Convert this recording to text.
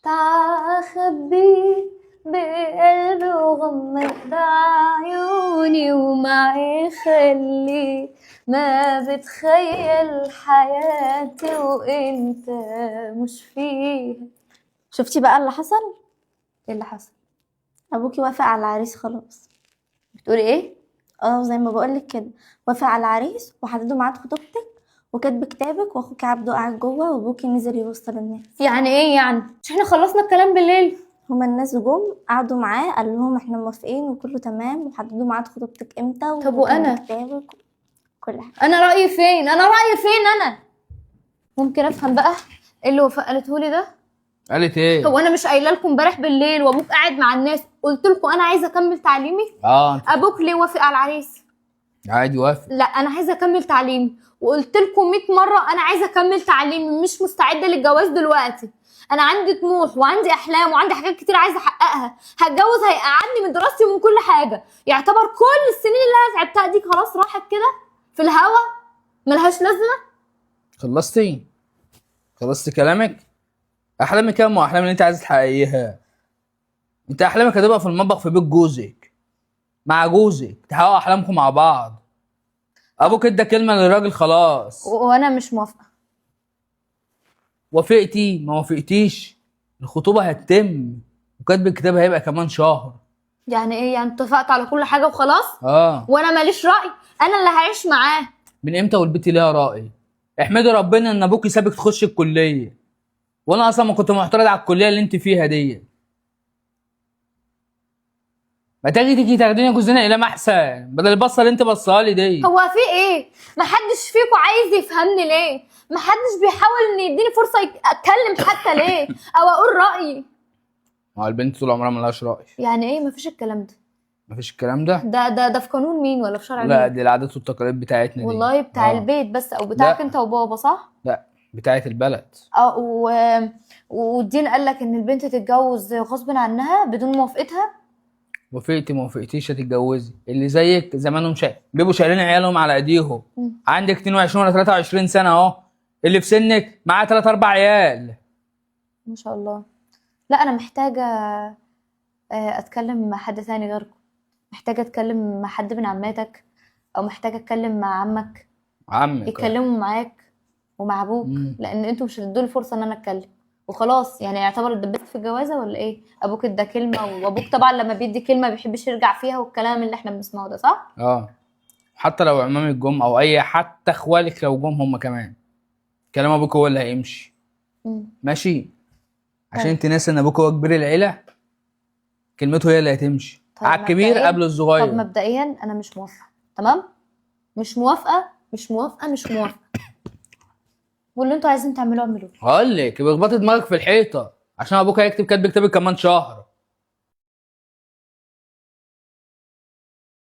تعال خبيه بقلبي وغمض عيوني ومعي خلي ما بتخيل حياتي وانت مش فيها. شفتي بقى اللي حصل؟ ايه اللي حصل؟ ابوكي وافق على العريس خلاص. بتقولي ايه؟ زي ما بقولك كده، وافق على العريس وحددوا ميعاد خطوبتك وكاتب كتابك، واخوكي عبده قاعد جوه وابوكي نزل يوصل الناس. يعني ايه يعني؟ مش احنا خلصنا الكلام بالليل؟ هما الناس جم قعدوا معاه قال لهم احنا موافقين وكله تمام، وحددوا ميعاد خطوبتك امتى طب وأنا؟ كتابك كل حاجه. انا رأيي فين؟ انا ممكن افهم بقى ايه اللي وفاء قالته لي ده؟ قالت ايه؟ هو انا مش قايله لكم امبارح بالليل وابوك قاعد مع الناس قلت لكم انا عايزه اكمل تعليمي؟ ابوك ليه وافق على العريس؟ عادي وافق. لا انا عايزه اكمل تعليمي، وقلت لكم 100 مره انا عايزه اكمل تعليمي، مش مستعده للجواز دلوقتي. انا عندي طموح وعندي احلام وعندي حاجات كتير عايزه احققها. هتجوز هيقعدني من دراستي ومن كل حاجه، يعتبر كل السنين اللي انا تعبتها دي خلاص راحت كده في الهوا ملهاش لازمه. خلصتي كلامك؟ احلامك كام واحلام اللي انت عايزه تحققيها؟ انت احلامك هتبقى في المطبخ في بيت جوزك مع جوزك، تحققوا احلامكم مع بعض. ابوك ادى كلمه للراجل خلاص. وانا مش موافقه. وافقتي ما وافقتيش الخطوبه هتتم وكاتب الكتاب هيبقى كمان شهر. يعني ايه يعني؟ اتفقت على كل حاجه وخلاص؟ وانا ماليش راي، انا اللي هعيش معاه. من امتى والبنت ليها راي؟ احمدي ربنا ان ابوكي سابك تخشي الكليه، وانا اصلا ما كنت معترض على الكليه اللي انت فيها دي. ما تيجي تاخديني جوزنا الى احسن بدل البصه اللي انت بصها لي دي. هو في ايه؟ محدش فيكم عايز يفهمني ليه؟ محدش بيحاول ان يديني فرصه اتكلم حتى ليه او اقول رايي؟ ما هو البنت طول عمرها ملهاش راي. يعني ايه مفيش الكلام ده؟ مفيش الكلام ده؟ ده في قانون مين ولا في شرع مين؟ لا دي العادات والتقاليد بتاعتنا دي. والله بتاع البيت بس، او بتاعك انت وبابا صح؟ لا بتاعت البلد. والدين قال لك ان البنت تتجوز غصب عنها بدون موافقتها. وافقتي ما وافقتيش هتتجوزي. اللي زيك زمانهم بيبقوا شايلين عيالهم على ايديهم. عندك 22 ولا 23 سنه اهو، اللي في سنك معاه 3 4 عيال ما شاء الله. لا انا محتاجه اتكلم مع حد ثاني غيركم، محتاجه اتكلم مع حد من عماتك، او محتاجه اتكلم مع عمك يتكلموا معاك ومع ابوك. لان انتوا مش هتدوا لي فرصه ان انا اتكلم وخلاص. يعني يعتبر اتدبست في الجوازه ولا ايه؟ ابوك ادى كلمه، وابوك طبعا لما بيدي كلمه ما بيحبش يرجع فيها، والكلام اللي احنا بنسمعه ده صح؟ حتى لو عمامك جم او حتى اخوالك لو جم هم كمان كلام ابوك هو اللي هيمشي. ماشي؟ عشان انت ناسي ان ابوك هو كبير العيله، كلمته هي اللي هتمشي. على الكبير قبل الصغير. طب مبدئيا انا مش موافقه، تمام؟ مش موافقه. واللي انتوا عايزين تعملوه اعملوه. هقول لك بخبطي دماغك في الحيطه عشان ابوك هيكتب كاتب كتابك كمان شهر.